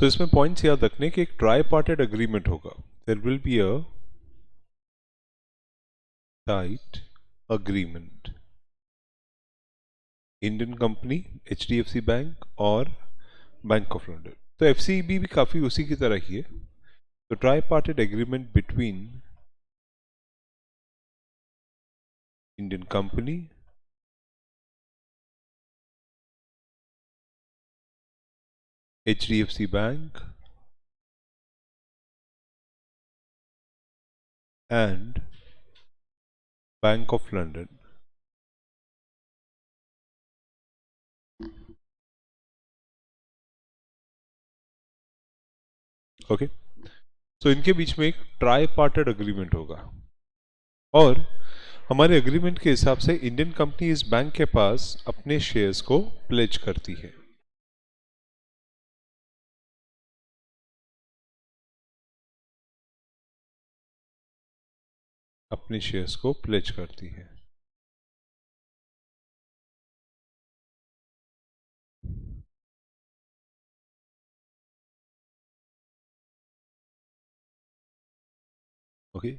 तो इसमें पॉइंट्स याद रखने कि एक ट्राई पार्टेड एग्रीमेंट होगा. There will be a tight agreement. Indian company, HDFC bank और बैंक ऑफ लंदन. तो एफसीईबी भी काफी उसी की तरह ही है. तो try parted agreement between Indian company, HDFC bank and Bank of London. Okay, तो इनके बीच में एक ट्राई पार्टेड अग्रीमेंट होगा और हमारे एग्रीमेंट के हिसाब से इंडियन कंपनी इस बैंक के पास अपने शेयर्स को प्लेज करती है. अपने शेयर्स को प्लेज करती है. Okay,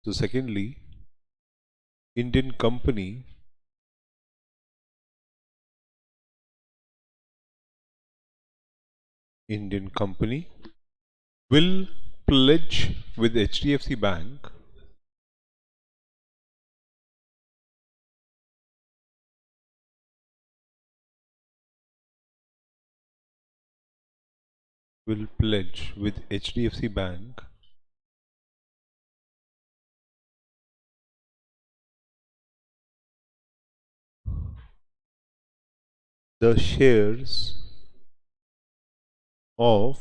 so secondly, Indian company will pledge with HDFC Bank the shares of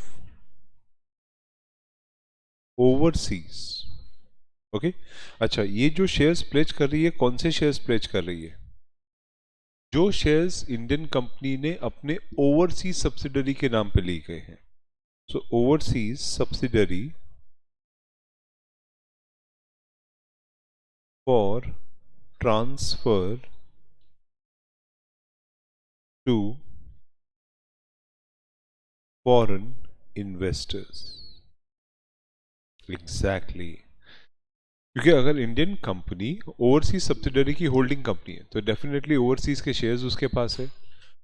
overseas. Okay, अच्छा, ये जो शेयर्स प्लेज कर रही है, कौन से शेयर्स प्लेज कर रही है? जो शेयर्स इंडियन कंपनी ने अपने ओवरसीज सब्सिडरी के नाम पे लिए गए हैं. So overseas subsidiary for transfer to foreign investors. Exactly, क्योंकि अगर इंडियन कंपनी ओवरसीज सब्सिडरी की होल्डिंग कंपनी है तो डेफिनेटली ओवरसीज के शेयर्स उसके पास है.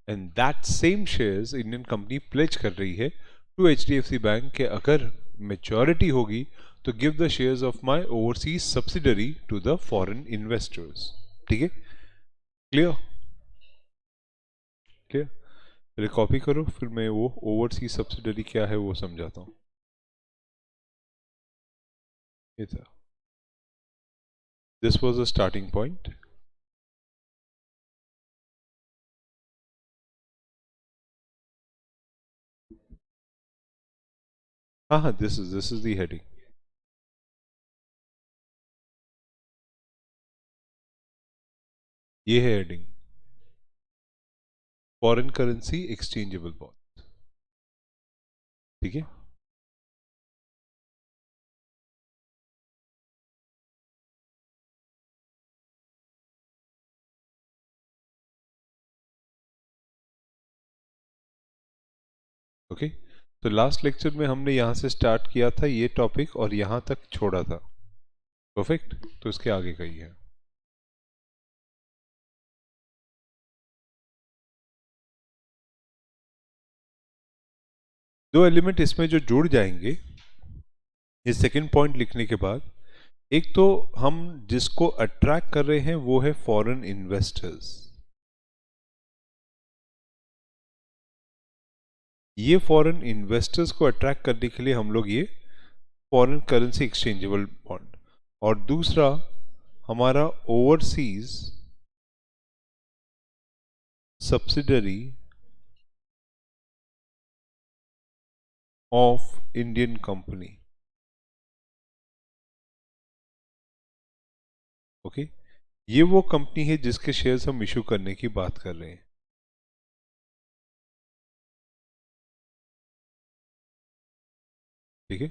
And that same shares Indian company pledge कर रही है टू एचडीएफसी बैंक के अगर मेच्योरिटी होगी तो give the shares of my overseas subsidiary to the foreign investors. ठीक है, क्लियर? क्लियर? पहले कॉपी करो, फिर मैं वो ओवरसीज सब्सिडरी क्या है वो समझाता हूँ. ये था, this was a starting point. हाँ, दिस इज द हेडिंग. ये है heading, foreign currency exchangeable bond. ठीक है, ओके. तो लास्ट लेक्चर में हमने यहाँ से स्टार्ट किया था ये टॉपिक और यहाँ तक छोड़ा था. परफेक्ट, तो इसके आगे का ही है. दो एलिमेंट इसमें जो जुड़ जाएंगे इस सेकंड पॉइंट लिखने के बाद, एक तो हम जिसको अट्रैक्ट कर रहे हैं वो है फॉरेन इन्वेस्टर्स. ये फॉरेन इन्वेस्टर्स को अट्रैक्ट करने के लिए हम लोग ये फॉरेन करेंसी एक्सचेंजेबल बॉन्ड, और दूसरा हमारा overseas subsidiary of Indian company. Okay, ये वो कंपनी है जिसके शेयर्स हम इशू करने की बात कर रहे हैं. ठीक है,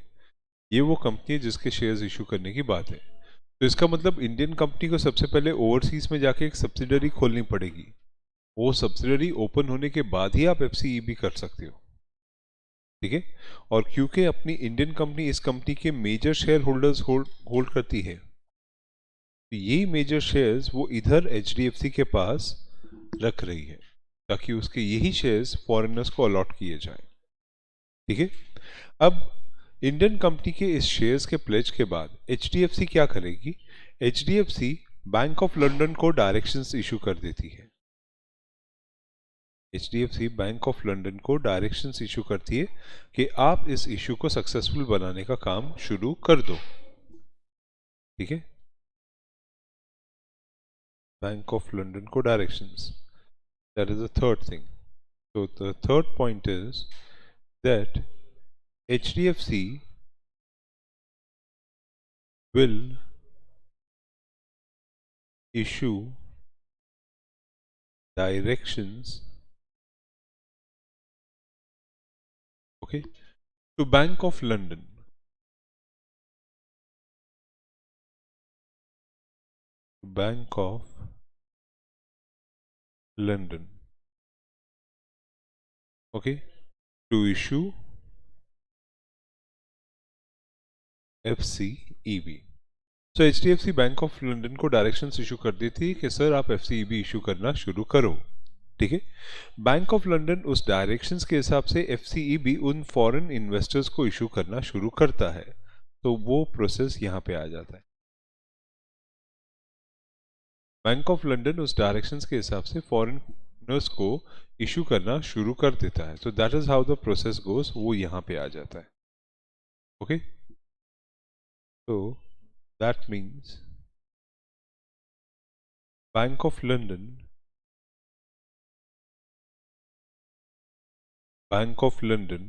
ये वो कंपनी है जिसके शेयर्स इशू करने की बात है. तो इसका मतलब इंडियन कंपनी को सबसे पहले ओवरसीज में जाके एक सब्सिडरी खोलनी पड़ेगी. वो सब्सिडरी ओपन होने के बाद ही आप एफसीईबी कर सकते हो. ठीक है। और क्योंकि अपनी इंडियन कंपनी इस कंपनी के मेजर शेयर होल्डर्स होल्ड करती है, तो यही मेजर शेयर्स वो इधर एचडीएफसी के पास रख रही है ताकि उसके यही शेयर्स फॉरेनर्स को अलॉट किए जाएं। ठीक है। अब इंडियन कंपनी के इस शेयर्स के प्लेज के बाद एचडीएफसी क्या करेगी? एचडीएफसी बैंक ऑफ लंदन को डायरेक्शंस इशू कर देती है। एचडीएफसी बैंक ऑफ लंदन को डायरेक्शंस इशू करती है कि आप इस इशू को सक्सेसफुल बनाने का काम शुरू कर दो। ठीक है। बैंक ऑफ लंदन को directions, that is the third thing. So the third point is that HDFC will issue directions, okay, to Bank of London. Bank of London, okay, to issue FCEB. So HDFC bank of London को directions issue कर दी थी कि sir आप FCEB issue करना शुरू करो। ठीक है। बैंक ऑफ लंदन उस डायरेक्शंस के हिसाब से FCEB उन फॉरेन इन्वेस्टर्स को इशू करना शुरू करता है, तो वो प्रोसेस यहाँ पे आ जाता है। बैंक ऑफ लंदन उस डायरेक्शंस के हिसाब से फॉरेनर्स को इशू करना शुरू कर देता है, तो that is how the process goes, वो यहाँ पे आ जाता है। ओके, तो that means bank of London, Bank of London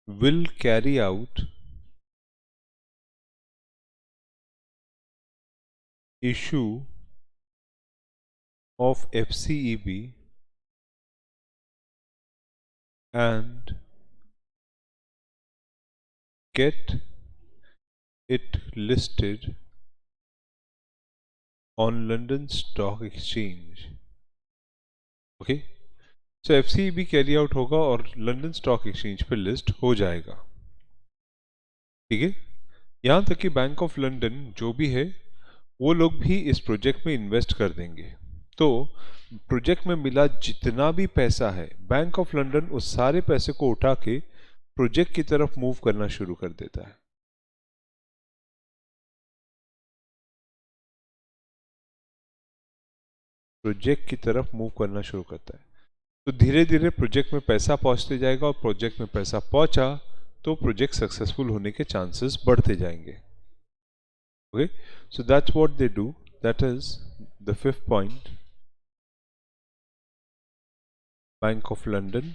will carry out issue of FCEB and get it listed on London Stock Exchange. Okay, so FCEB carry out होगा और London stock exchange पे list हो जाएगा। ठीक है। यहाँ तक कि बैंक ऑफ लंदन जो भी है वो लोग भी इस प्रोजेक्ट में इन्वेस्ट कर देंगे। तो प्रोजेक्ट में मिला जितना भी पैसा है, बैंक ऑफ लंदन उस सारे पैसे को उठा के प्रोजेक्ट की तरफ मूव करना शुरू कर देता है। प्रोजेक्ट की तरफ मूव करना शुरू करता है, तो धीरे धीरे प्रोजेक्ट में पैसा पहुंचते जाएगा और प्रोजेक्ट में पैसा पहुंचा तो प्रोजेक्ट सक्सेसफुल होने के चांसेस बढ़ते जाएंगे। Okay, so that's what they do, that is the fifth point. Bank of London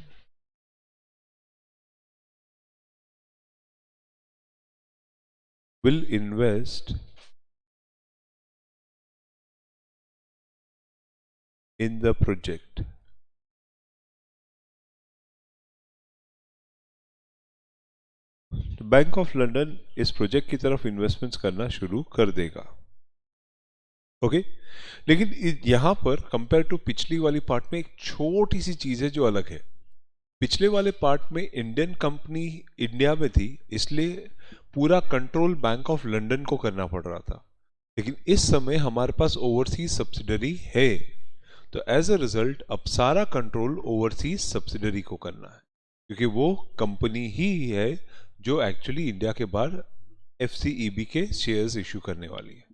will invest in the project. तो बैंक ऑफ लंदन इस प्रोजेक्ट की तरफ इन्वेस्टमेंट्स करना शुरू कर देगा। ओके, लेकिन यहां पर कंपेयर टू पिछली वाली पार्ट में एक छोटी सी चीज है जो अलग है। पिछले वाले पार्ट में इंडियन कंपनी इंडिया में थी, इसलिए पूरा कंट्रोल बैंक ऑफ लंदन को करना पड़ रहा था, लेकिन इस समय हमारे पास ओवरसीज सब्सिडरी है, तो एज अ रिजल्ट अब सारा कंट्रोल ओवरसीज सब्सिडरी को करना है, क्योंकि वो कंपनी ही है जो एक्चुअली इंडिया के बाहर FCEB के शेयर्स इशू करने वाली है।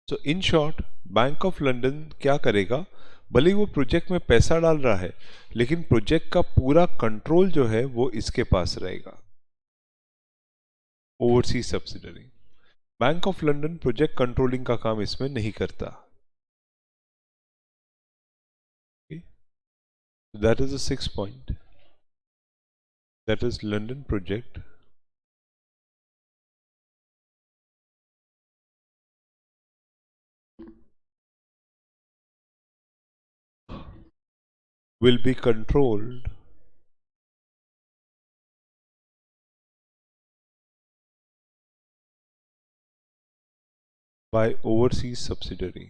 So in short, bank of London क्या करेगा, भले ही वो प्रोजेक्ट में पैसा डाल रहा है, लेकिन प्रोजेक्ट का पूरा कंट्रोल जो है वो इसके पास रहेगा, overseas subsidiary. Bank of London project controlling का काम इसमें नहीं करता। That is the sixth point, that is London project will be controlled by overseas subsidiary.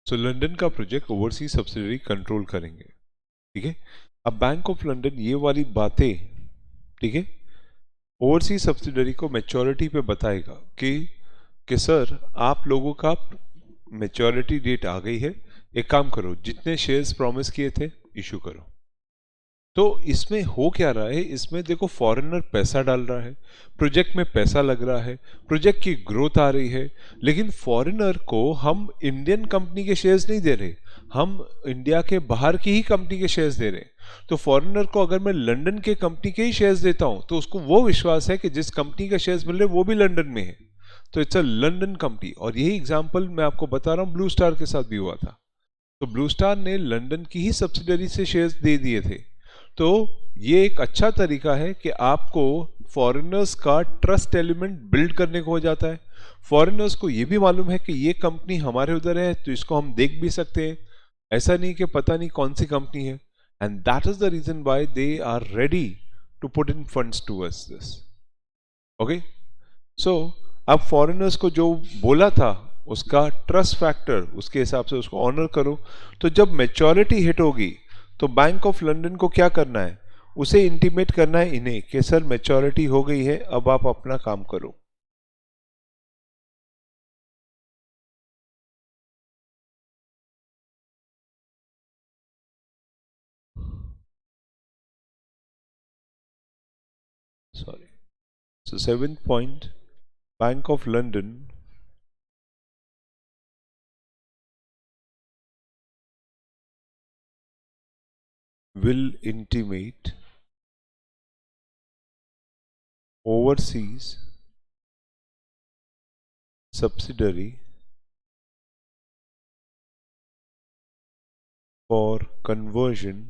So London का प्रोजेक्ट ओवरसीज सब्सिडरी कंट्रोल करेंगे, ठीक है। अब बैंक ऑफ लंदन ये वाली बातें, ठीक है, ओवरसीज सब्सिडरी को मैच्योरिटी पे बताएगा कि सर आप लोगों का मैच्योरिटी डेट आ गई है, एक काम करो, जितने शेयर्स प्रॉमिस किए थे इशू करो। तो इसमें हो क्या रहा है, इसमें देखो फॉरेनर पैसा डाल रहा है, प्रोजेक्ट में पैसा लग रहा है, प्रोजेक्ट की ग्रोथ आ रही है, लेकिन फॉरेनर को हम इंडियन कंपनी के शेयर्स नहीं दे रहे, हम इंडिया के बाहर की ही कंपनी के शेयर्स दे रहे हैं। तो फॉरेनर को अगर मैं लंदन के कंपनी के ही शेयर्स देता हूं तो उसको वो विश्वास है कि जिस कंपनी का शेयर्स मिल रहे वो भी लंदन में है, तो इट्स अ लंदन कंपनी। और यही एग्जाम्पल मैं आपको बता रहा हूँ ब्लू स्टार के साथ भी हुआ था। तो ब्लू स्टार ने लंदन की ही सब्सिडरी से शेयर्स दे दिए थे। तो ये एक अच्छा तरीका है कि आपको फॉरेनर्स का ट्रस्ट एलिमेंट बिल्ड करने को हो जाता है। फॉरेनर्स को ये भी मालूम है कि ये कंपनी हमारे उधर है तो इसको हम देख भी सकते हैं, ऐसा नहीं कि पता नहीं कौन सी कंपनी है। And that is the reason why they are ready to put in funds towards this. Okay, so अब फॉरेनर्स को जो बोला था उसका ट्रस्ट फैक्टर, उसके हिसाब से उसको ऑनर करो। तो जब मैच्योरिटी हिट होगी तो बैंक ऑफ लंदन को क्या करना है, उसे इंटीमेट करना है इन्हें कि सर मैच्योरिटी हो गई है, अब आप अपना काम करो। Sorry, so seventh point, bank of London will intimate overseas subsidiary for conversion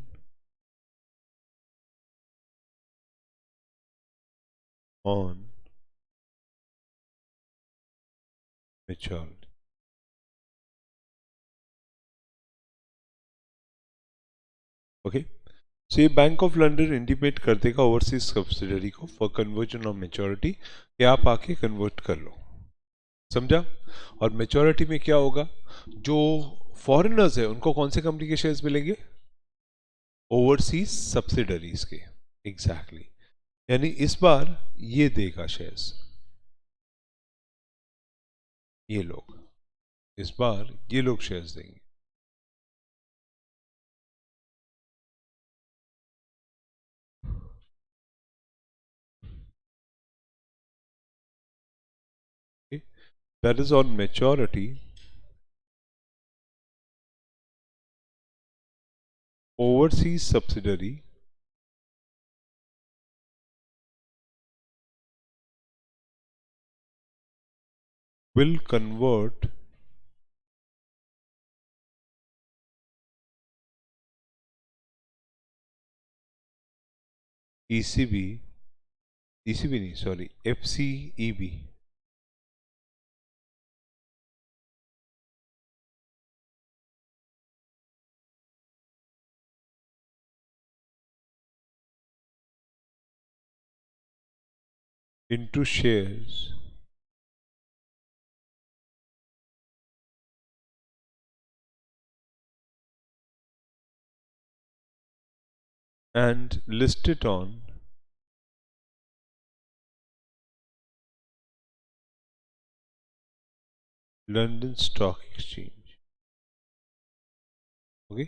on maturity। Okay, so ये बैंक ऑफ लंदन इंडिपेंड कर देगा ओवरसीज सब्सिडरी को फॉर कन्वर्जन ऑफ मेच्योरिटी, कि आप आके कन्वर्ट कर लो। समझा? और मेच्योरिटी में क्या होगा, जो फॉरेनर्स है उनको कौन से कंपनी के शेयर्स मिलेंगे, ओवरसीज सब्सिडरीज के। Exactly exactly. यानी इस बार ये देगा शेयर्स, ये लोग, इस बार ये लोग शेयर्स देंगे। That is on maturity, overseas subsidiary will convert ECB, ECB नहीं sorry, FCEB into shares and list it on London Stock Exchange। Okay,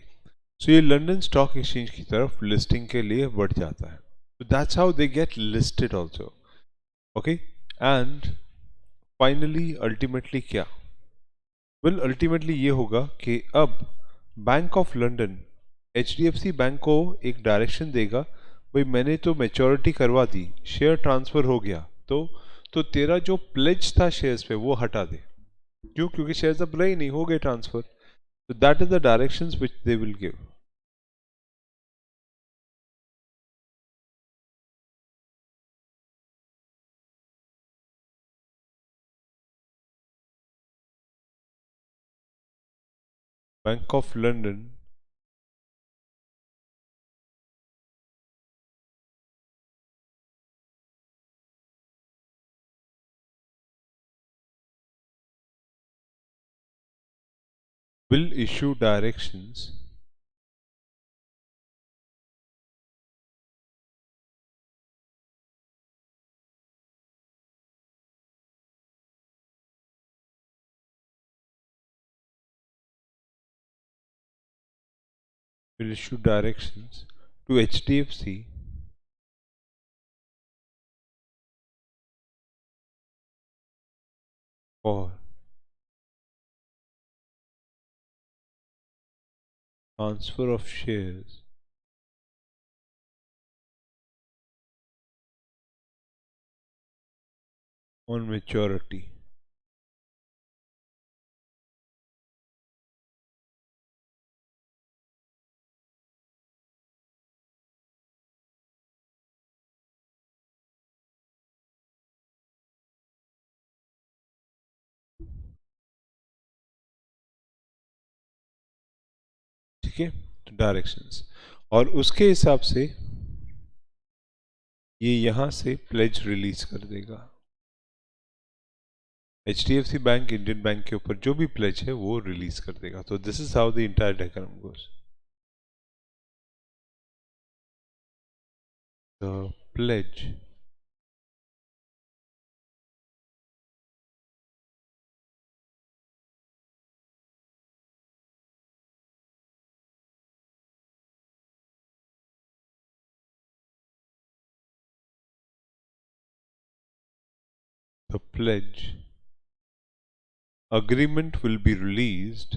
so ये लंदन स्टॉक एक्सचेंज की तरफ लिस्टिंग के लिए बढ़ जाता है। तो that's how they get listed also. Okay, and finally ultimately क्या, वेल अल्टीमेटली ये होगा कि अब bank of London HDFC bank को एक डायरेक्शन देगा, भाई मैंने तो मैच्योरिटी करवा दी, शेयर ट्रांसफर हो गया, तो तेरा जो प्लेज था शेयर्स पे वो हटा दे। क्यों? क्योंकि शेयर्स अब रहे नहीं, हो गए ट्रांसफर। तो that is the directions which they will give. Bank of London will issue directions to HDFC for transfer of shares on maturity. ठीक है, तो डायरेक्शंस, और उसके हिसाब से ये यहां से प्लेज रिलीज कर देगा। HDFC बैंक इंडियन बैंक के ऊपर जो भी प्लेज है वो रिलीज कर देगा। तो this is how the entire diagram goes. The pledge the pledge agreement will be released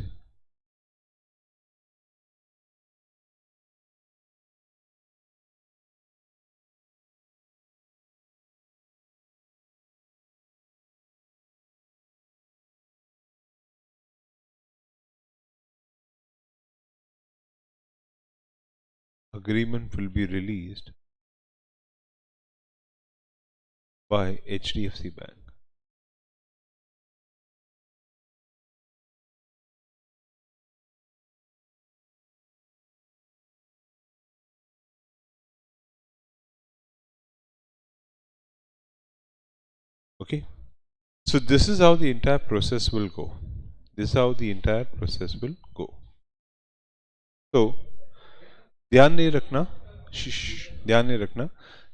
by HDFC Bank. Okay, so this is how the entire process will go. This is how the entire process will go. तो ध्यान नहीं रखना, ध्यान नहीं रखना,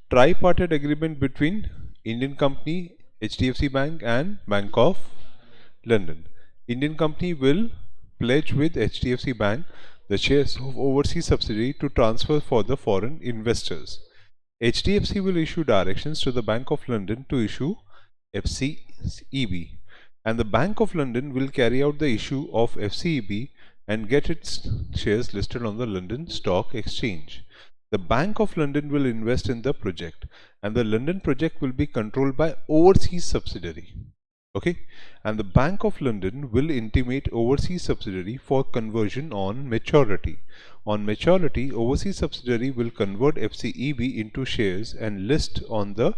tripartite agreement between Indian company, HDFC Bank and Bank of London. Indian company will pledge with HDFC Bank the shares of overseas subsidiary to transfer for the foreign investors. HDFC will issue directions to the Bank of London to issue FCEB, and the Bank of London will carry out the issue of FCEB and get its shares listed on the London Stock Exchange. The Bank of London will invest in the project, and the London project will be controlled by overseas subsidiary. Okay, and the Bank of London will intimate overseas subsidiary for conversion on maturity. On maturity, overseas subsidiary will convert FCEB into shares and list on the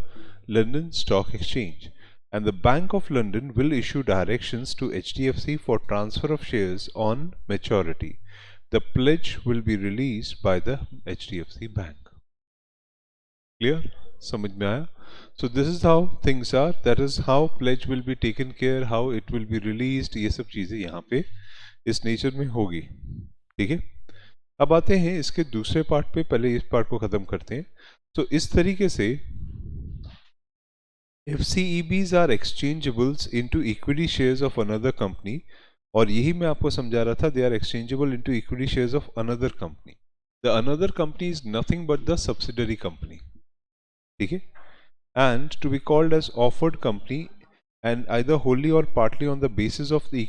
London Stock Exchange, and the Bank of London will issue directions to HDFC for transfer of shares on maturity. The pledge will be released by the HDFC Bank. Clear? समझ में आया? So this is how things are. That is how pledge will be taken care, how it will be released. ये सब चीज़ें यहाँ पे इस nature में होगी। ठीक है? अब आते हैं इसके दूसरे पार्ट पे। पहले इस पार्ट को ख़त्म करते हैं। तो इस तरीके से FCEBs are exchangeables into equity shares of another company, और यही मैं आपको समझा रहा था, they are exchangeable into equity shares of another company. The another company is nothing but the subsidiary company. ठीक है? And to be called as offered company, and either wholly or partly on the basis of the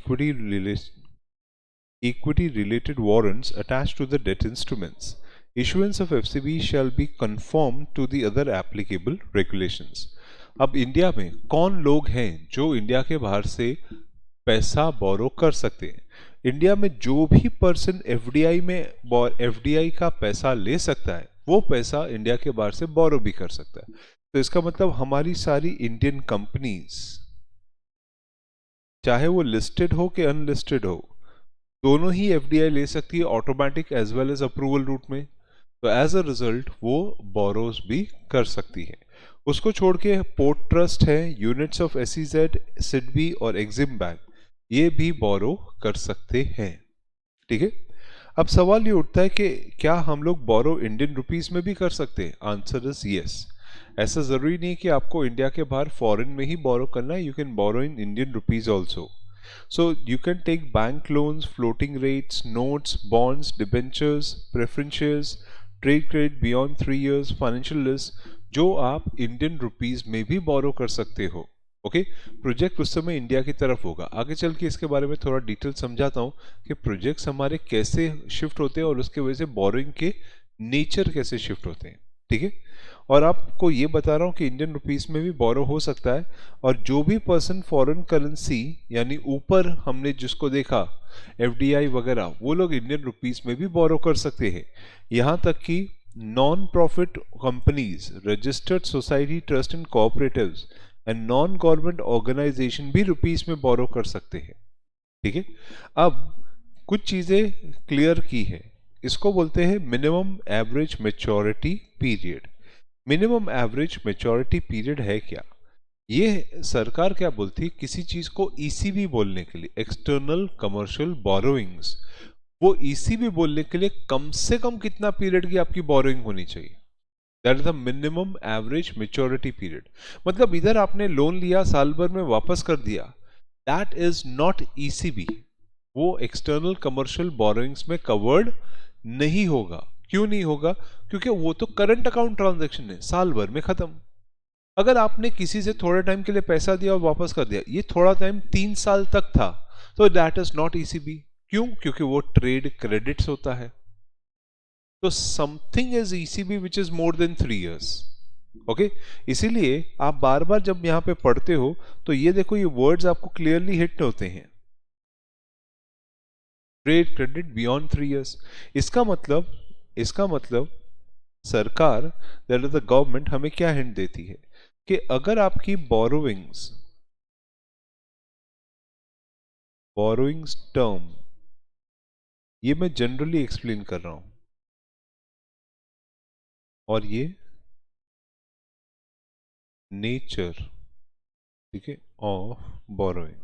equity related warrants attached to the debt instruments. Issuance of FCB shall be conform to the other applicable regulations. अब India में कौन लोग हैं जो India के बाहर से पैसा बोरो कर सकते हैं? इंडिया में जो भी पर्सन एफडीआई में एफडीआई का पैसा ले सकता है, वो पैसा इंडिया के बाहर से बोरो भी कर सकता है। तो इसका मतलब हमारी सारी इंडियन कंपनीज, चाहे वो लिस्टेड हो कि अनलिस्टेड हो, दोनों ही एफडीआई ले सकती है, automatic as well as approval route में। तो एज अ रिजल्ट वो बोरोज भी कर सकती है। उसको छोड़ के पोर्ट ट्रस्ट है, यूनिट्स ऑफ SEZ, SIDBI और एग्जिम बैंक, ये भी बोरो कर सकते हैं। ठीक है। अब सवाल ये उठता है कि क्या हम लोग बोरो इंडियन रुपीस में भी कर सकते हैं? Answer is yes. ऐसा जरूरी नहीं कि आपको इंडिया के बाहर फॉरेन में ही बोरो करना है, you can borrow in Indian rupees also. So you can take bank loans, floating rates, notes, bonds, debentures, preference shares, trade credit beyond 3 years, financial list, जो आप इंडियन रुपीस में भी बोरो कर सकते हो। ओके, प्रोजेक्ट उस समय इंडिया की तरफ होगा। आगे चल के इसके बारे में थोड़ा डिटेल समझाता हूँ कि प्रोजेक्ट्स हमारे कैसे शिफ्ट होते हैं और उसके वजह से बोरोइंग के नेचर कैसे शिफ्ट होते हैं। ठीक है, और आपको ये बता रहा हूँ कि इंडियन रुपीस में भी बोरो हो सकता है, और जो भी पर्सन फॉरेन करेंसी यानी ऊपर हमने जिसको देखा एफडीआई वगैरह, वो लोग इंडियन रुपीस में भी बोरो कर सकते हैं। यहाँ तक कि non profit companies, registered society, trust and cooperatives and non government organisation भी रुपीस में बोरो कर सकते हैं। ठीक है, अब कुछ चीजें क्लियर की है। इसको बोलते हैं minimum average maturity period. Minimum average maturity period है क्या? ये सरकार क्या बोलती है किसी चीज को ईसीबी बोलने के लिए, एक्सटर्नल कमर्शियल बोरोइंग्स, वो ईसीबी बोलने के लिए कम से कम कितना पीरियड की आपकी बोरोइंग होनी चाहिए? That is the minimum average maturity period. मतलब इधर आपने लोन लिया, साल भर में वापस कर दिया, दैट इज नॉट ईसीबी, वो एक्सटर्नल कमर्शियल बोरोइंग्स में कवर्ड नहीं होगा। क्यों नहीं होगा? क्योंकि वो तो करंट अकाउंट ट्रांजैक्शन है, साल भर में खत्म। अगर आपने किसी से थोड़े टाइम के लिए पैसा दिया और वापस कर दिया, ये थोड़ा टाइम 3 साल तक था, तो दैट इज नॉट ईसीबी। क्यों? क्योंकि वो ट्रेड क्रेडिट्स होता है। तो something is ECB which is more than 3 years। Okay, इसीलिए आप बार बार जब यहां पे पढ़ते हो तो ये देखो, ये वर्ड्स आपको क्लियरली हिट होते हैं, ट्रेड क्रेडिट बियॉन्ड 3 years। इसका मतलब सरकार, दैट इज द गवर्नमेंट, हमें क्या हिंट देती है कि अगर आपकी बोरोइंग्स टर्म, ये मैं जनरली एक्सप्लेन कर रहा हूं, और ये नेचर, ठीक है, ऑफ बोरोइंग।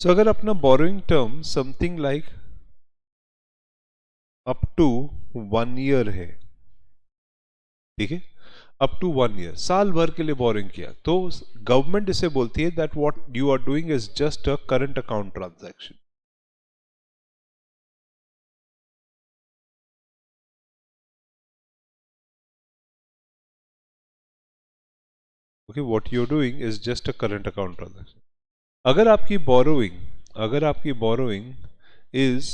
सो अगर अपना borrowing term something like up to 1 year है, ठीक है, अप टू 1 year, साल भर के लिए बोरिंग किया, तो गवर्नमेंट इसे बोलती है that what you are doing is just a current account transaction. Okay, what you are doing is just a current account transaction. अगर आपकी borrowing is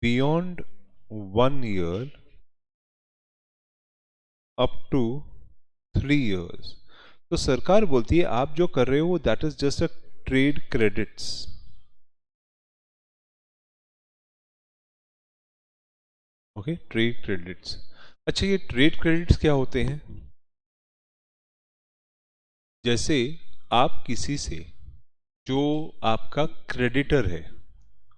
beyond 1 year up to 3 years, तो सरकार बोलती है आप जो कर रहे हो that is just a trade credits. Okay, trade credits. अच्छा, ये ट्रेड क्रेडिट्स क्या होते हैं? जैसे आप किसी से, जो आपका क्रेडिटर है,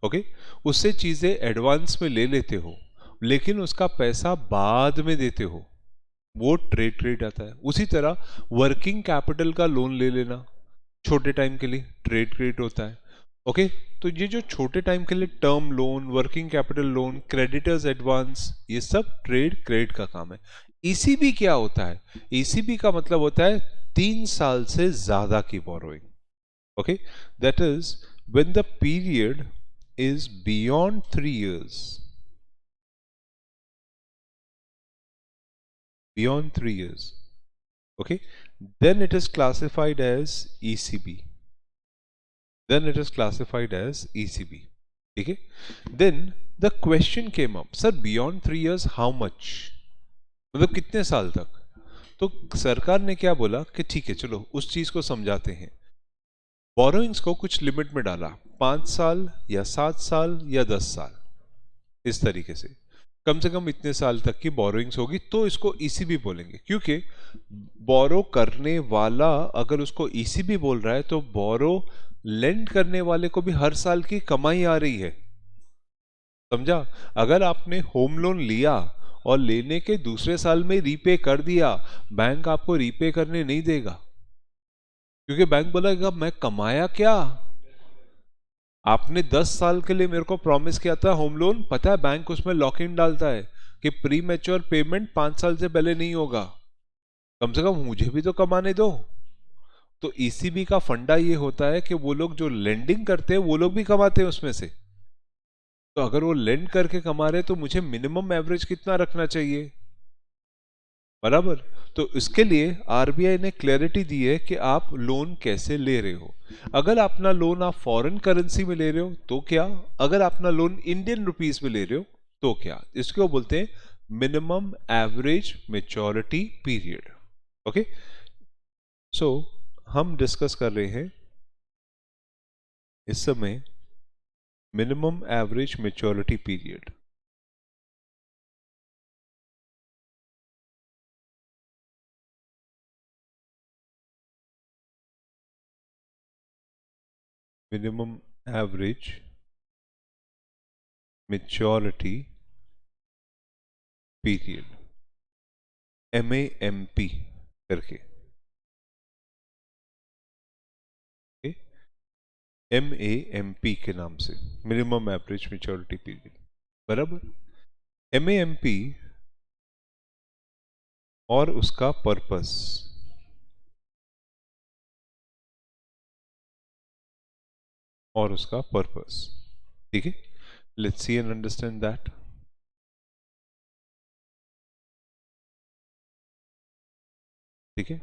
ओके, उससे चीजें एडवांस में ले लेते हो लेकिन उसका पैसा बाद में देते हो, वो ट्रेड क्रेडिट आता है। उसी तरह वर्किंग कैपिटल का लोन ले लेना छोटे टाइम के लिए, ट्रेड क्रेडिट होता है। ओके, तो ये जो छोटे टाइम के लिए term loan, working capital loan, creditors advance, ये सब ट्रेड क्रेडिट का काम है। ईसीबी क्या होता है? ईसीबी का मतलब होता है 3 साल से ज्यादा की borrowing. Okay, that is when the period is beyond 3 years, beyond 3 years, okay, then it is classified as ECB, then it is classified as ECB, ठीक है। then the question came up, sir beyond 3 years how much, मतलब कितने साल तक? तो सरकार ने क्या बोला कि ठीक है, चलो उस चीज को समझाते हैं। बोरोइंग्स को कुछ लिमिट में डाला, 5 साल या 7 साल या 10 साल, इस तरीके से कम इतने साल तक की बोरोइंग्स होगी तो इसको ईसीबी बोलेंगे। क्योंकि बोरो करने वाला अगर उसको ईसीबी बोल रहा है तो बोरो लेंड करने वाले को भी हर साल की कमाई आ रही है। समझा? अगर आपने होम लोन लिया और लेने के दूसरे साल में रीपे कर दिया, बैंक आपको रीपे करने नहीं देगा, क्योंकि बैंक बोलेगा मैं कमाया क्या, आपने 10 साल के लिए मेरे को प्रॉमिस किया था होम लोन, पता है बैंक उसमें लॉक इन डालता है कि प्री मैच्योर पेमेंट 5 साल से पहले नहीं होगा, कम से कम मुझे भी तो कमाने दो। तो ईसीबी का फंडा ये होता है कि वो लोग जो लेंडिंग करते हैं वो लोग भी कमाते हैं उसमें से, तो अगर वो लेंड करके कमा रहे तो मुझे मिनिमम एवरेज कितना रखना चाहिए, बराबर। तो इसके लिए आरबीआई ने क्लैरिटी दी है कि आप लोन कैसे ले रहे हो। अगर अपना लोन आप फॉरेन करेंसी में ले रहे हो तो क्या, अगर अपना लोन इंडियन रुपीस में ले रहे हो तो क्या, इसको बोलते हैं minimum average maturity period. Okay, so हम डिस्कस कर रहे हैं इस समय minimum average maturity period. Minimum average maturity period, MAMP करके, MAMP के नाम से, मिनिमम एवरेज मेच्योरिटी पीरियड, बराबर। MAMP और उसका पर्पस, और उसका पर्पस, ठीक है, let's see and understand that. ठीक है,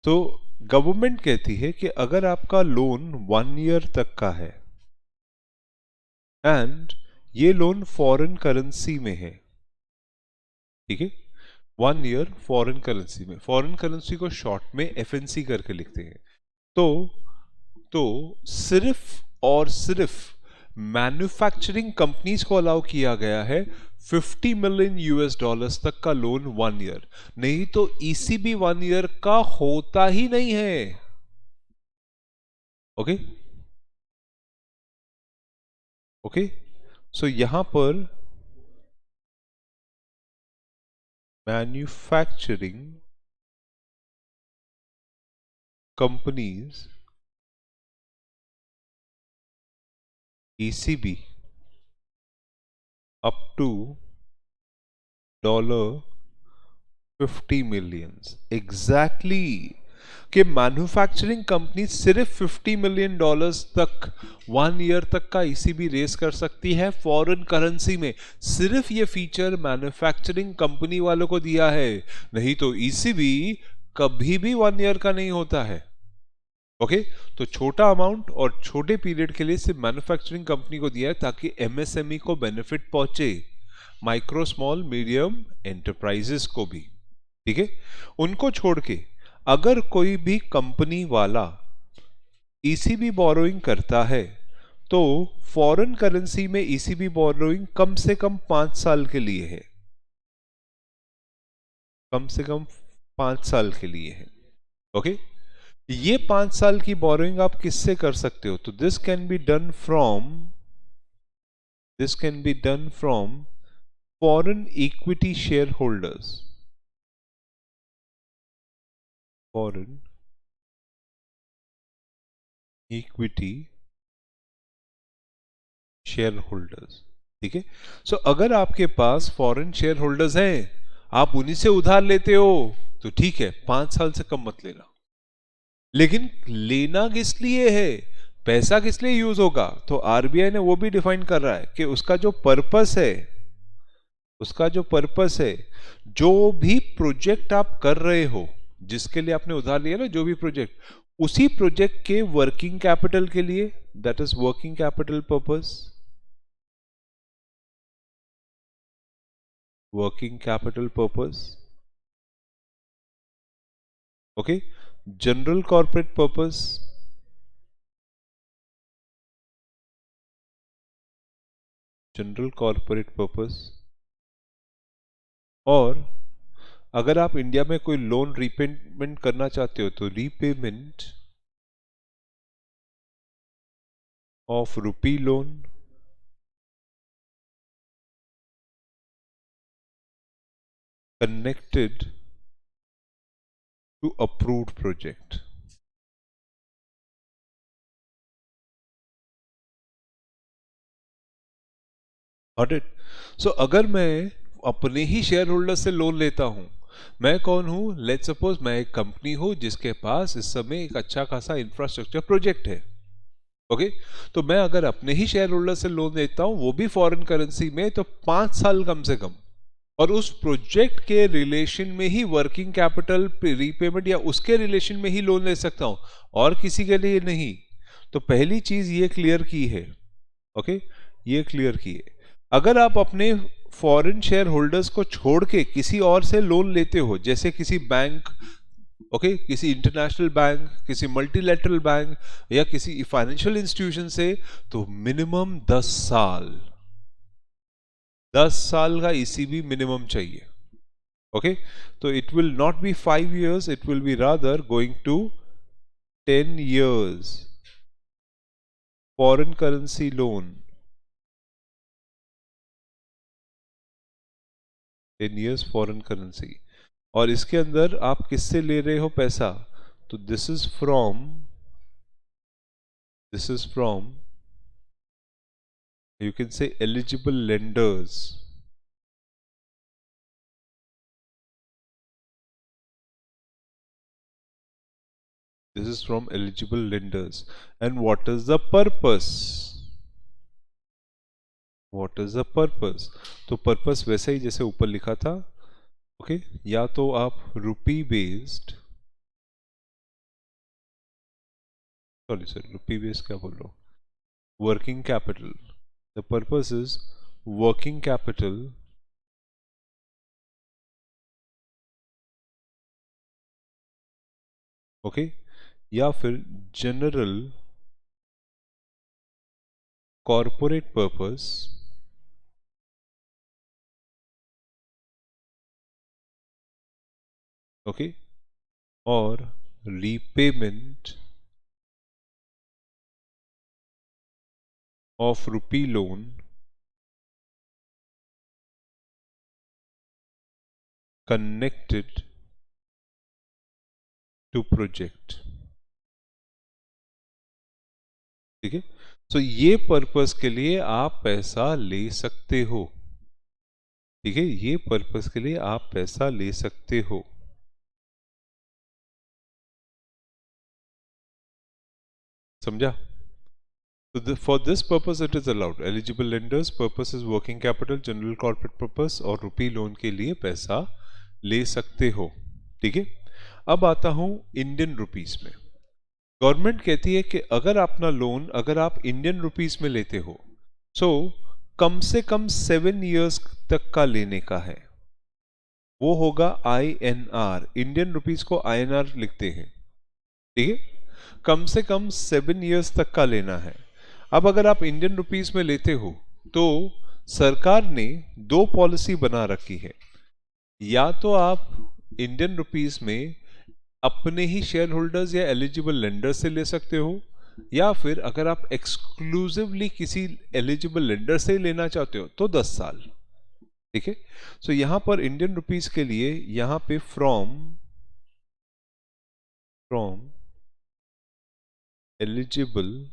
तो गवर्नमेंट कहती है कि अगर आपका लोन 1 ईयर तक का है एंड ये लोन फॉरेन करेंसी में है, ठीक है, 1 ईयर फॉरेन करेंसी में, फॉरेन करेंसी को शॉर्ट में FNC करके लिखते हैं, तो तो सिर्फ और सिर्फ मैन्युफैक्चरिंग कंपनीज को अलाउ किया गया है 50 मिलियन US डॉलर्स तक का लोन 1 ईयर, नहीं तो ECB 1 ईयर का होता ही नहीं है। ओके, ओके, सो यहां पर manufacturing companies ECB up to $50 millions exactly, कि मैन्युफैक्चरिंग कंपनी सिर्फ $50 मिलियन तक 1 ईयर तक का ECB रेस कर सकती है फॉरेन करेंसी में। सिर्फ ये फीचर मैन्युफैक्चरिंग कंपनी वालों को दिया है, नहीं तो ECB कभी भी 1 ईयर का नहीं होता है। ओके, तो छोटा अमाउंट और छोटे पीरियड के लिए सिर्फ मैन्युफैक्चरिंग कंपनी को दिया है ताकि MSME को बेनिफिट पहुंचे, माइक्रो स्मॉल मीडियम एंटरप्राइजेस को भी, ठीक है। उनको छोड़ के अगर कोई भी कंपनी वाला ECB बोरोइंग करता है तो फॉरेन करेंसी में ECB बोरोइंग कम से कम 5 साल के लिए है, कम से कम 5 साल के लिए है। ओके, ये 5 साल की बोरोइंग आप किससे कर सकते हो, तो this can be done from foreign equity share holders, foreign equity share holders, ठीक है। सो अगर आपके पास फॉरेन शेयर होल्डर्स हैं, आप उन्हीं से उधार लेते हो तो ठीक है, 5 साल से कम मत लेना। लेकिन लेना किस लिए है, पैसा किस लिए यूज होगा, तो आरबीआई ने वो भी डिफाइन कर रहा है कि उसका जो पर्पस है, उसका जो पर्पस है, जो भी प्रोजेक्ट आप कर रहे हो, जिसके लिए आपने उधार लिया ना, जो भी प्रोजेक्ट, उसी प्रोजेक्ट के वर्किंग कैपिटल के लिए, that is working capital purpose, working capital purpose, okay, general corporate purpose, general corporate purpose, और अगर आप इंडिया में कोई लोन रीपेमेंट करना चाहते हो तो repayment of rupee loan, connected to approved project, got it? So अगर मैं अपने ही शेयर होल्डर से लोन लेता हूं, मैं कौन हूं? लेट्स सपोज मैं एक कंपनी हूं जिसके पास इस समय एक अच्छा खासा इंफ्रास्ट्रक्चर प्रोजेक्ट है। ओके, तो मैं अगर अपने ही शेयर होल्डर से लोन लेता हूं, वो भी फॉरेन करेंसी में, तो 5 साल कम से कम, और उस प्रोजेक्ट के रिलेशन में ही वर्किंग कैपिटल रीपेमेंट या उसके रिलेशन में ही लोन ले सकता हूं, और किसी के लिए नहीं। तो पहली चीज ये क्लियर की है। ओके, ये क्लियर की है। अगर आप अपने फॉरेन शेयर होल्डर्स को छोड़ के किसी और से लोन लेते हो, जैसे किसी बैंक, ओके, किसी इंटरनेशनल बैंक, किसी मल्टीलैटरल बैंक या किसी फाइनेंशियल इंस्टीट्यूशन से, तो मिनिमम 10 साल, 10 साल का ईसीबी मिनिमम चाहिए। ओके, तो it will not be 5 years, it will be rather going to 10 years foreign currency loan, 10 years foreign currency. और इसके अंदर आप किससे ले रहे हो पैसा? तो this is from you can say eligible lenders. This is from eligible lenders. And what is the purpose? What is the purpose? तो पर्पस वैसे ही जैसे ऊपर लिखा था। ओके, या तो आप रुपी बेस्ड, सॉरी रुपी बेस्ड क्या बोल रहा हूँ, working capital. The purpose is working capital okay, या फिर जनरल कॉर्पोरेट पर्पस, ओके, और repayment of rupee loan connected to project। ठीक है, तो ये पर्पस के लिए आप पैसा ले सकते हो। ठीक है, ये पर्पस के लिए आप पैसा ले सकते हो। समझा? तो for this purpose it is allowed. Eligible lenders purpose is working capital, general corporate purpose, और रुपी लोन के लिए पैसा ले सकते हो। ठीक है, अब आता हूं इंडियन रुपीस में। गवर्नमेंट कहती है कि अगर अपना लोन अगर आप इंडियन रुपीस में लेते हो, सो कम से कम 7 years तक का लेने का है। वो होगा INR, इंडियन रुपीस को INR लिखते हैं। ठीक है, कम से कम 7 years तक का लेना है। अब अगर आप इंडियन रुपीस में लेते हो, तो सरकार ने 2 पॉलिसी बना रखी है। या तो आप इंडियन रुपीस में अपने ही शेयर होल्डर्स या एलिजिबल लेंडर से ले सकते हो, या फिर अगर आप एक्सक्लूसिवली किसी एलिजिबल लेंडर से लेना चाहते हो तो 10 साल। ठीक है, सो यहां पर इंडियन रुपीस के लिए यहां पे from eligible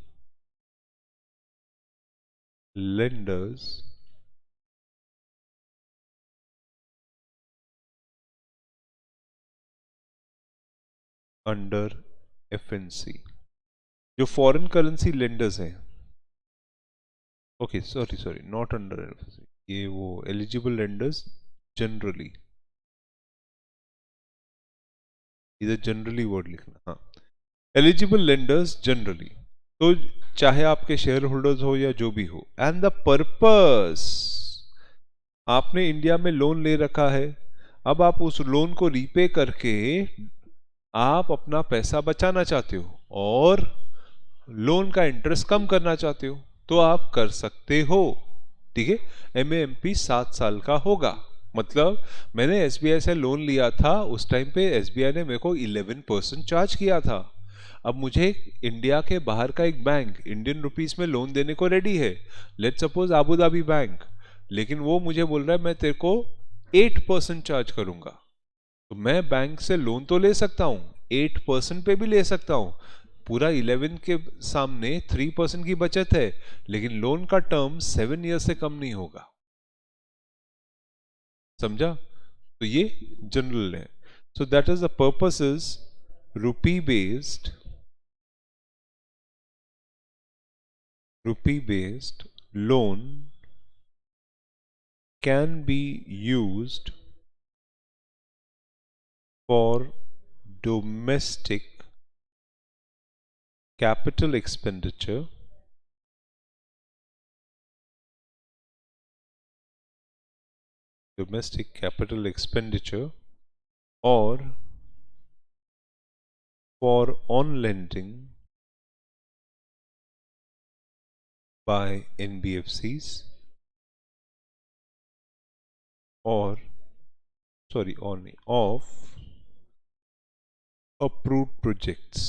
lenders under FNC, जो फॉरेन करेंसी लेंडर्स हैं। Okay, sorry not under FNC, ये वो एलिजिबल लेंडर्स जनरली, इधर जनरली वर्ड लिखना। हाँ, एलिजिबल लेंडर्स जनरली, तो चाहे आपके शेयर होल्डर्स हो या जो भी हो। एंड द पर्पस, आपने इंडिया में लोन ले रखा है, अब आप उस लोन को रीपे करके आप अपना पैसा बचाना चाहते हो और लोन का इंटरेस्ट कम करना चाहते हो, तो आप कर सकते हो। ठीक है, MAMP 7 साल का होगा। मतलब मैंने SBI से लोन लिया था, उस टाइम पे SBI ने मेरे को 11% चार्ज किया था। अब मुझे इंडिया के बाहर का एक बैंक इंडियन रुपीस में लोन देने को रेडी है, let's suppose Abu Dhabi bank, लेकिन वो मुझे बोल रहा है मैं तेरे को 8% चार्ज करूंगा। तो मैं बैंक से लोन तो ले सकता हूं, 8% पे भी ले सकता हूं, पूरा 11 के सामने 3% की बचत है, लेकिन लोन का टर्म 7 years से कम नहीं होगा। समझा? तो ये जनरल है. So that is the purpose is rupee based loan can be used for domestic capital expenditure or for on lending by NBFCs or on of approved projects.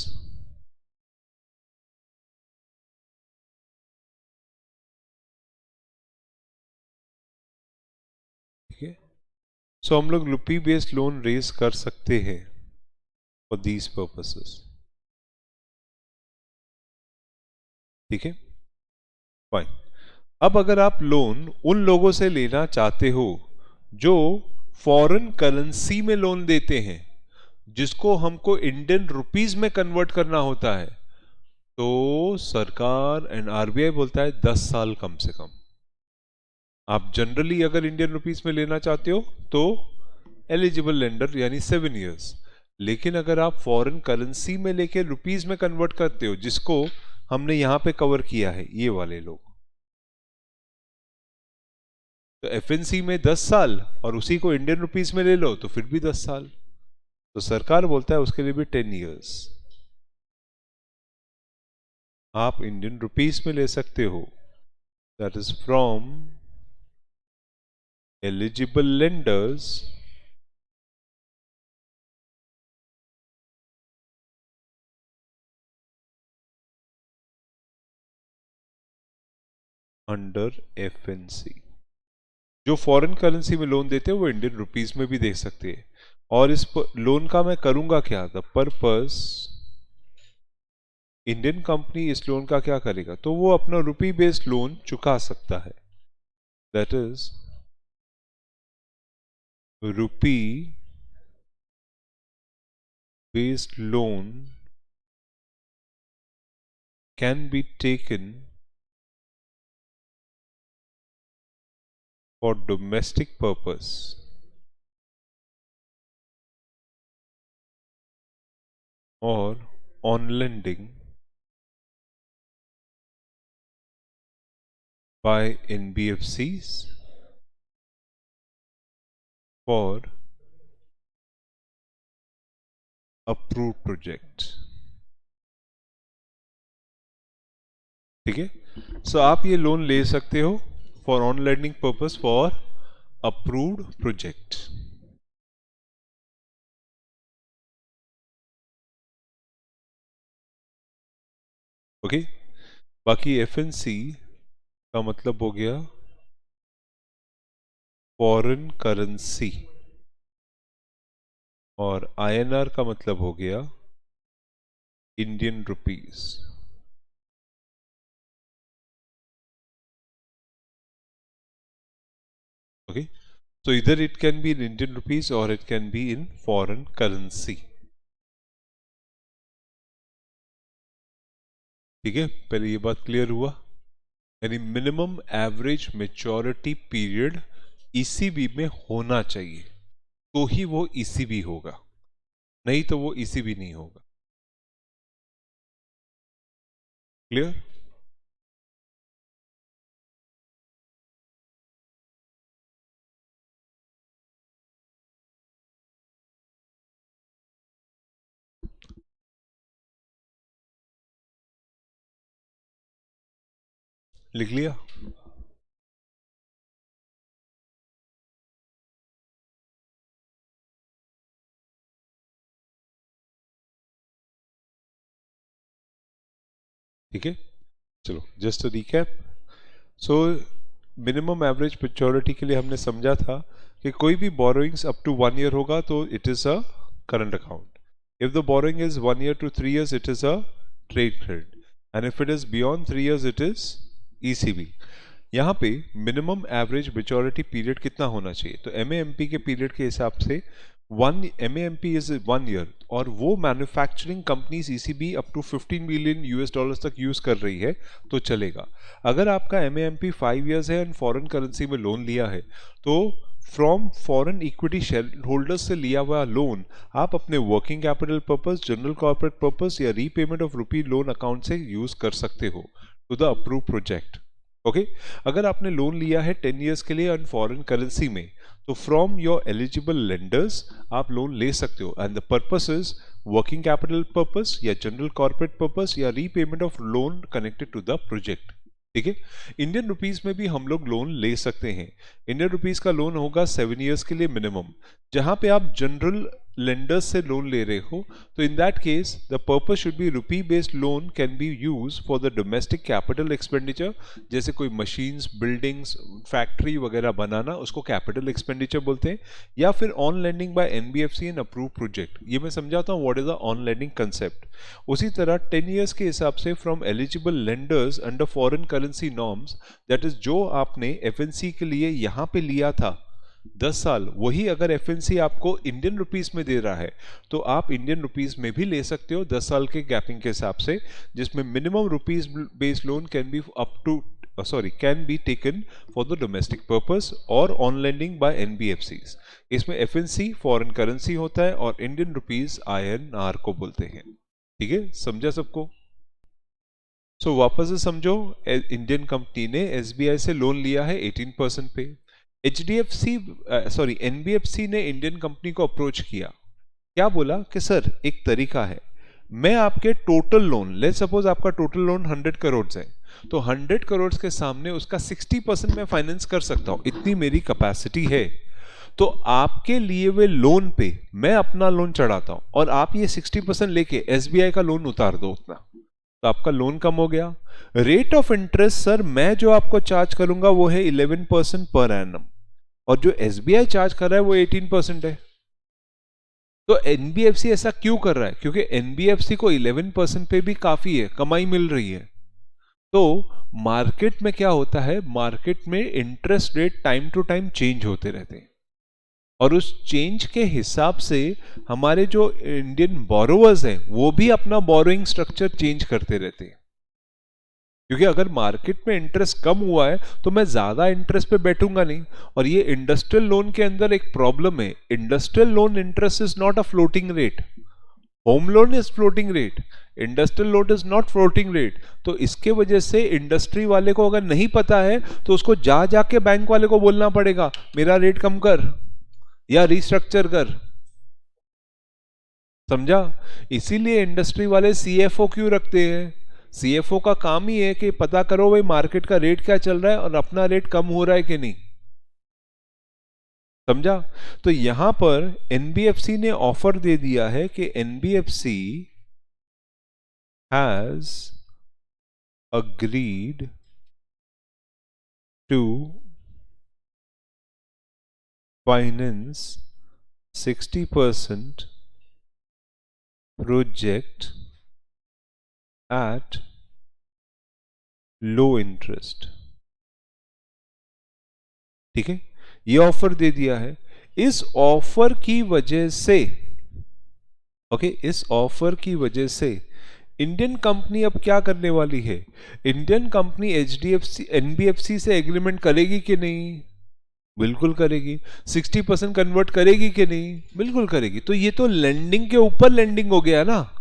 ठीक है. सो हम लोग रुपी बेस्ड लोन रेज कर सकते हैं for these purposes. ठीक है, fine. अब अगर आप लोन उन लोगों से लेना चाहते हो जो फॉरेन करेंसी में लोन देते हैं, जिसको हमको इंडियन रुपीस में कन्वर्ट करना होता है, तो सरकार एंड आरबीआई बोलता है 10 साल कम से कम. आप जनरली अगर इंडियन रुपीस में लेना चाहते हो तो एलिजिबल लेंडर यानी 7 इयर्स. लेकिन अगर आप फॉरेन करेंसी में लेके रुपीस में कन्वर्ट करते हो, जिसको हमने यहां पे कवर किया है ये वाले लोग, तो एफएनसी में 10 साल और उसी को इंडियन रुपीस में ले लो तो फिर भी 10 साल. तो सरकार बोलता है उसके लिए भी 10 इयर्स. आप इंडियन रुपीस में ले सकते हो. That is from eligible lenders under FNC. जो फॉरेन करेंसी में लोन देते हैं वो इंडियन रुपीस में भी दे सकते हैं. और इस लोन का मैं करूंगा क्या, द पर्पस, इंडियन कंपनी इस लोन का क्या करेगा, तो वो अपना रुपी बेस्ड लोन चुका सकता है. That is rupee based loan can be taken for domestic purpose or on lending by NBFCs for approved project. ठीक है. सो आप ये लोन ले सकते हो for on lending purpose for approved project. Okay. बाकी एफएनसी का मतलब हो गया फॉरेन करेंसी और आईएनआर का मतलब हो गया Indian rupees. Okay, so either it can be in Indian rupees or it can be in foreign currency. ठीक है, पहले ये बात क्लियर हुआ. यानी minimum average maturity period ECB में होना चाहिए तो ही वो ईसीबी होगा, नहीं तो वो ईसीबी नहीं होगा. क्लियर? लिख लिया? ठीक है, चलो just recap. So minimum average maturity के लिए हमने समझा था कि कोई भी बोरोइंग्स अप टू 1 ईयर होगा तो it is a current account. If the borrowing is 1 year to 3 years, it is a trade credit, and if it is beyond 3 years, it is ECB. यहाँ पे मिनिमम एवरेज मेच्योरिटी पीरियड कितना होना चाहिए, तो एमएएमपी के period के हिसाब से एमएएमपी इज 1 ईयर, और वो manufacturing companies ECB up to 15 million US dollars तक यूज कर रही है तो चलेगा। अगर आपका एमएएमपी 5 ईयर्स है एंड फॉरेन करेंसी में लोन लिया है, तो from foreign equity share holders से लिया हुआ लोन आप अपने working capital purpose, general corporate purpose या repayment of rupee loan account से यूज कर सकते हो to the approve project. Okay, अगर आपने लोन लिया है 10 ईयर्स के लिए एंड फॉरेन करेंसी में, तो फ्रॉम योर एलिजिबल लेंडर्स आप लोन ले सकते हो, and the purpose is working capital purpose या जनरल कॉर्पोरेट पर्पस या repayment of loan connected to the project. ठीक है, इंडियन रुपीस में भी हम लोग लोन ले सकते हैं। इंडियन रुपीस का लोन होगा 7 ईयर्स के लिए मिनिमम। जहां पे आप जनरल लेंडर्स से लोन ले रहे हो, तो in that case the purpose should be rupee based loan can B use for the domestic capital expenditure, जैसे कोई मशीन्स, बिल्डिंग्स, फैक्ट्री वगैरह बनाना, उसको कैपिटल एक्सपेंडिचर बोलते हैं, या फिर on lending by NBFC in approve project. ये मैं समझाता हूँ what is the on lending concept. उसी तरह 10 ईयर्स के हिसाब से from eligible lenders under foreign currency norms, that is जो आपने एफएनसी के लिए यहाँ पे लिया था 10 साल, वही अगर एफएनसी आपको इंडियन रुपीस में दे रहा है, तो आप इंडियन रुपीस में भी ले सकते हो 10 साल के गैपिंग के हिसाब से, जिसमें minimum rupees based loan can be up to can be taken for the domestic purpose और ऑन लैंडिंग बाय एनबीएफसीज। इसमें एफएनसी फॉरेन करेंसी होता है और इंडियन रुपीस आईएनआर को बोलते हैं। ठीक है, समझा सबको? वापस से समझो, इंडियन कंपनी ने एसबीआई से लोन लिया है 18% पे। एनबीएफसी ने इंडियन कंपनी को अप्रोच किया, क्या बोला कि सर एक तरीका है, मैं आपके टोटल लोन, लेट्स सपोज आपका टोटल लोन 100 करोड़ है, तो 100 करोड़ के सामने उसका 60% मैं फाइनेंस कर सकता हूं, इतनी मेरी कैपेसिटी है। तो आपके लिए हुए लोन पे मैं अपना लोन चढ़ाता हूं और आप ये 60% लेके एसबीआई का लोन उतार दो उतना, तो आपका लोन कम हो गया। रेट ऑफ इंटरेस्ट सर मैं जो आपको चार्ज करूंगा वो है 11% पर एनम, और जो एसबीआई चार्ज कर रहा है वो 18% है। तो एनबीएफसी ऐसा क्यों कर रहा है? क्योंकि एनबीएफसी को 11% पे भी काफी है, कमाई मिल रही है। तो मार्केट में क्या होता है, मार्केट में interest rate time to time change होते रहते हैं, और उस चेंज के हिसाब से हमारे जो इंडियन बोरोवर्स हैं वो भी अपना बोरोइंग स्ट्रक्चर चेंज करते रहते हैं। क्योंकि अगर मार्केट में इंटरेस्ट कम हुआ है तो मैं ज्यादा इंटरेस्ट पे बैठूंगा नहीं, और ये इंडस्ट्रियल लोन के अंदर एक प्रॉब्लम है, industrial loan interest is not a floating rate, home loan is floating rate, industrial loan is not floating rate. तो इसके वजह से इंडस्ट्री वाले को अगर नहीं पता है तो उसको जाके बैंक वाले को बोलना पड़ेगा मेरा रेट कम कर या रिस्ट्रक्चर कर। समझा? इसीलिए इंडस्ट्री वाले सीएफओ क्यों रखते हैं? सीएफओ का काम ही है कि पता करो भाई मार्केट का रेट क्या चल रहा है और अपना रेट कम हो रहा है कि नहीं। समझा? तो यहां पर एनबीएफसी ने ऑफर दे दिया है कि NBFC has agreed to finance 60% project at low interest. ठीक है, ये ऑफर दे दिया है। इस ऑफर की वजह से इस ऑफर की वजह से इंडियन कंपनी अब क्या करने वाली है, इंडियन कंपनी एचडीएफसी एनबीएफसी से एग्रीमेंट करेगी कि नहीं? बिल्कुल करेगी। 60% कन्वर्ट करेगी कि नहीं? बिल्कुल करेगी। तो ये तो लेंडिंग के ऊपर लेंडिंग हो गया ना,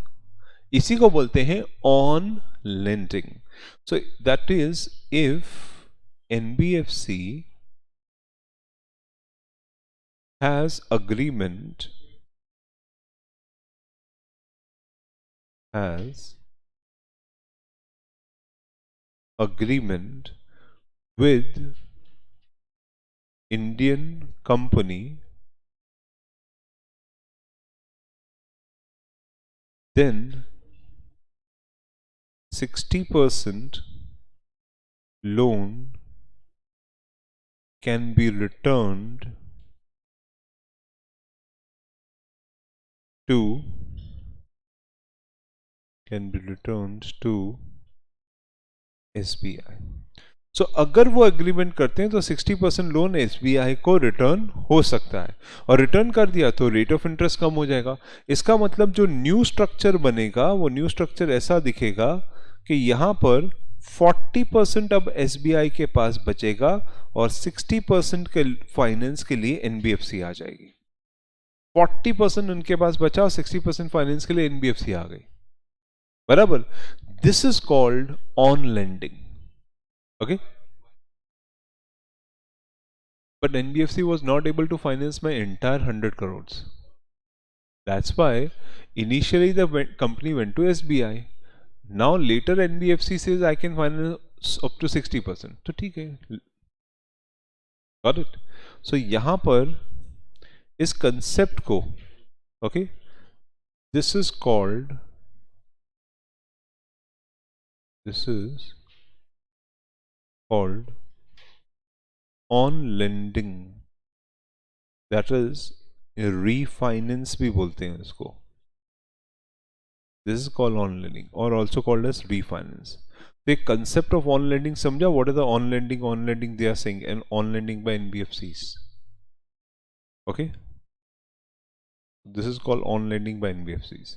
इसी को बोलते हैं on lending. So that is if NBFC has agreement has agreement with Indian company, then 60% loan can be returned to SBI. सो अगर वो एग्रीमेंट करते हैं तो 60% लोन एसबीआई को रिटर्न हो सकता है, और रिटर्न कर दिया तो रेट ऑफ इंटरेस्ट कम हो जाएगा। इसका मतलब जो न्यू स्ट्रक्चर बनेगा वो न्यू स्ट्रक्चर ऐसा दिखेगा कि यहाँ पर 40% अब एसबीआई के पास बचेगा और 60% के फाइनेंस के लिए एनबीएफसी आ जाएगी। 40% उनके पास बचा और 60% फाइनेंस के लिए एनबीएफसी आ गई, बराबर। This is called on lending, okay, but NBFC was not able to finance my entire 100 crores. That's why initially the company went to SBI. Now later NBFC says I can finance up to 60%, तो ठीक है, got it. So यहाँ पर इस concept को, okay, this is called on lending, that is refinance भी बोलते हैं इसको। This is called on lending or also called as refinance. The concept of on lending समझा? What is the on lending? On lending they are saying, and on lending by NBFCs. Okay, this is called on lending by NBFCs.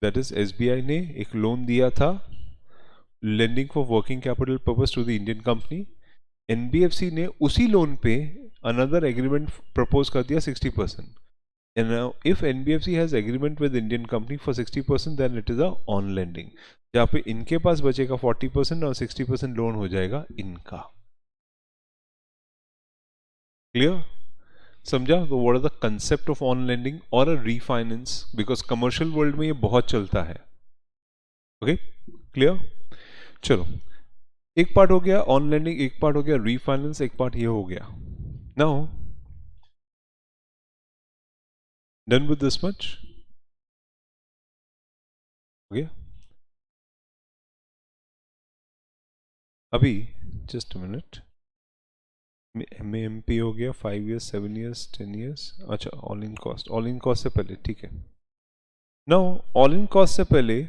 That is SBI ने एक loan दिया था lending for working capital purpose to the Indian company. NBFC ने उसी loan पे another agreement propose कर दिया 60%. And now, if NBFC has agreement with Indian company for 60%, then it is a on lending, जहाँ पे इनके पास बचेगा 40% और 60% लोन हो जाएगा इनका। क्लियर? समझा? तो what are the concept of on lending और a refinance, because commercial world में ये बहुत चलता है। Okay, clear? चलो, एक पार्ट हो गया ऑन लेंडिंग, एक पार्ट हो गया रीफाइनेंस, एक पार्ट ये हो गया। Now done with this much? Okay. अभी just a minute, MAMP हो गया 5 years, 7 years, 10 years। अच्छा, ऑल इन कॉस्ट से पहले, ठीक है। नाउ ऑल इन कॉस्ट से पहले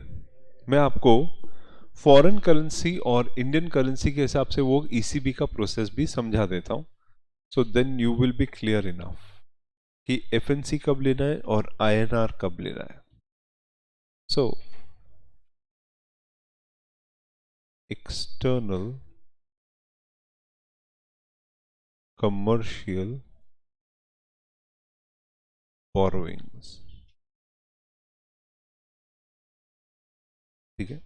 मैं आपको फॉरेन करेंसी और इंडियन करेंसी के हिसाब से वो ईसीबी का प्रोसेस भी समझा देता हूँ, so then you will be clear enough कि एफएनसी कब लेना है और आईएनआर कब लेना है। सो एक्सटर्नल कमर्शियल बोरोइंग्स, ठीक है।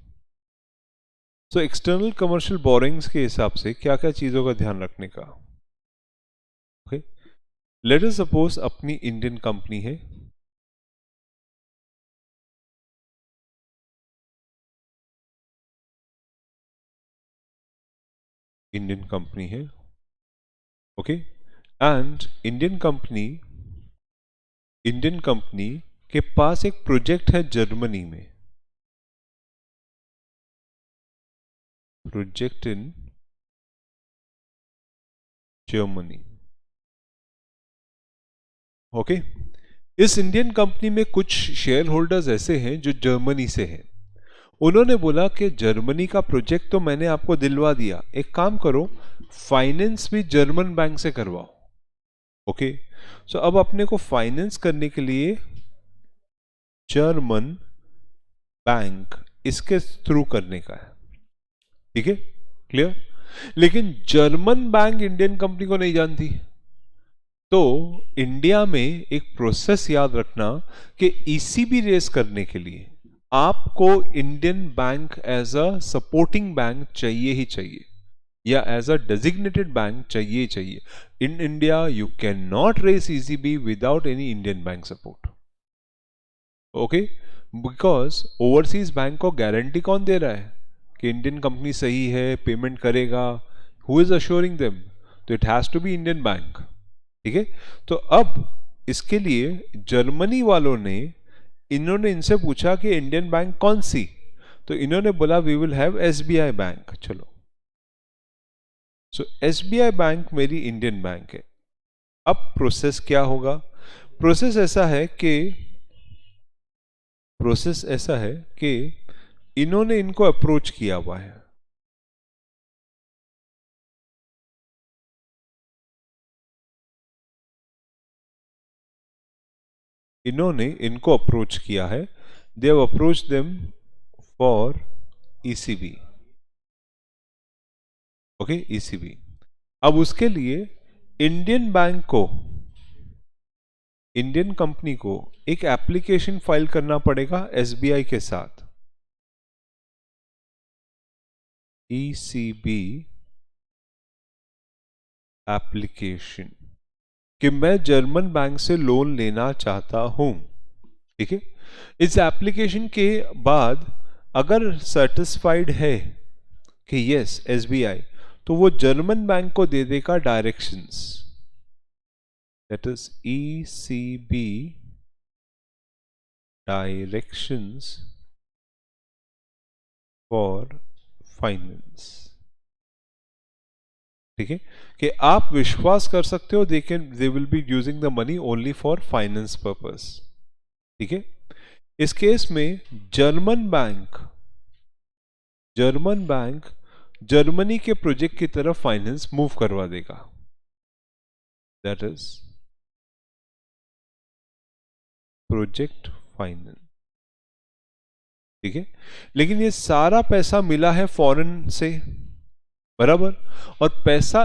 सो एक्सटर्नल कमर्शियल बोरोइंग्स के हिसाब से क्या क्या चीजों का ध्यान रखने का। ओके, लेट अस सपोज अपनी इंडियन कंपनी है, इंडियन कंपनी है, ओके, एंड इंडियन कंपनी के पास एक प्रोजेक्ट है जर्मनी में, प्रोजेक्ट इन जर्मनी। ओके, इस इंडियन कंपनी में कुछ शेयर होल्डर्स ऐसे हैं जो जर्मनी से हैं। उन्होंने बोला कि जर्मनी का प्रोजेक्ट तो मैंने आपको दिलवा दिया, एक काम करो फाइनेंस भी जर्मन बैंक से करवाओ। ओके, सो अब अपने को फाइनेंस करने के लिए जर्मन बैंक इसके थ्रू करने का है, ठीक है, क्लियर। लेकिन जर्मन बैंक इंडियन कंपनी को नहीं जानती, तो इंडिया में एक प्रोसेस याद रखना कि ईसीबी रेस करने के लिए आपको Indian bank as a supporting bank चाहिए ही चाहिए, या एज अ डेजिग्नेटेड बैंक चाहिए ही चाहिए। In India you can not raise ECB without any Indian bank support. Okay, because overseas bank को गारंटी कौन दे रहा है कि इंडियन कंपनी सही है, पेमेंट करेगा? Who is assuring them? तो it has to be Indian bank, ठीक है। तो अब इसके लिए जर्मनी वालों ने, इन्होंने इनसे पूछा कि इंडियन बैंक कौन सी, तो इन्होंने बोला we will have SBI bank. चलो, सो एसबीआई बैंक मेरी इंडियन बैंक है। अब प्रोसेस क्या होगा? प्रोसेस ऐसा है कि इन्होंने इनको अप्रोच किया हुआ है, इन्होंने इनको अप्रोच किया है, they have approach them for ECB. Okay, ECB. अब उसके लिए इंडियन बैंक को, इंडियन कंपनी को एक एप्लीकेशन फाइल करना पड़ेगा एसबीआई के साथ। ईसीबी एप्लीकेशन कि मैं जर्मन बैंक से लोन लेना चाहता हूं। ठीक है, इस एप्लीकेशन के बाद अगर सेटिस्फाइड है कि यस एसबीआई, तो वो जर्मन बैंक को दे देगा directions, that is ECB directions for finance. ठीक है, कि आप विश्वास कर सकते हो they will be using the money only for finance purpose. ठीक है, इस केस में जर्मन बैंक जर्मनी के प्रोजेक्ट की तरफ फाइनेंस मूव करवा देगा, दैट इज प्रोजेक्ट फाइनेंस। ठीक है, लेकिन ये सारा पैसा मिला है फॉरेन से, बराबर, और पैसा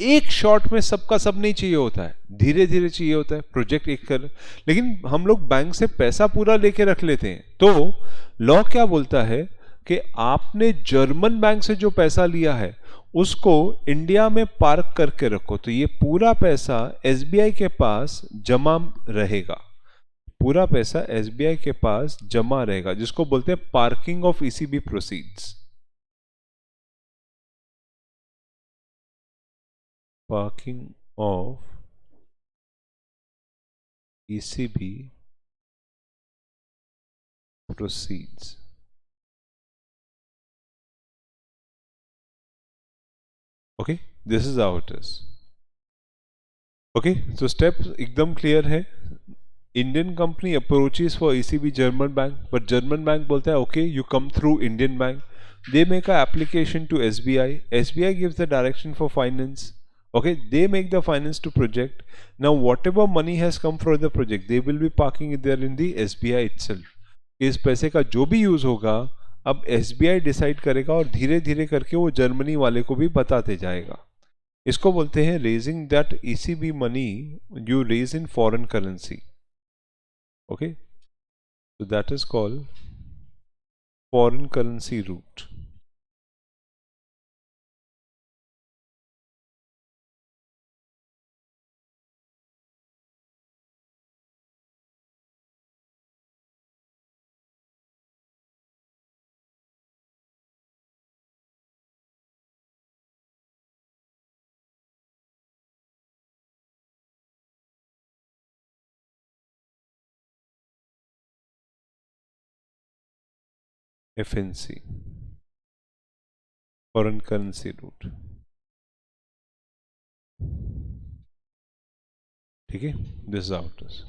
एक शॉट में सबका सब नहीं चाहिए होता है, धीरे धीरे चाहिए होता है, प्रोजेक्ट एक कर। लेकिन हम लोग बैंक से पैसा पूरा लेके रख लेते हैं, तो लॉ क्या बोलता है कि आपने जर्मन बैंक से जो पैसा लिया है उसको इंडिया में पार्क करके रखो, तो ये पूरा पैसा एसबीआई के पास जमा रहेगा, पूरा पैसा एसबीआई के पास जमा रहेगा, जिसको बोलते हैं parking of ECB proceeds. Parking of ECB proceeds। Okay, this is how it is। okay, so step एकदम क्लियर है। Indian company approaches for ECB German bank, but German bank बोलता है okay you come through Indian bank, they make a application to SBI, SBI gives the direction for finance. okay, they make the finance to project, now whatever money has come for the project they will be parking it there in the SBI itself। इस पैसे का जो भी use होगा अब SBI decide करेगा और धीरे धीरे करके वो जर्मनी वाले को भी बताते जाएगा। इसको बोलते हैं raising that ECB money you raise in foreign currency. Okay, so that is called foreign currency route। FNC, foreign currency route. ठीक है, this is how it is.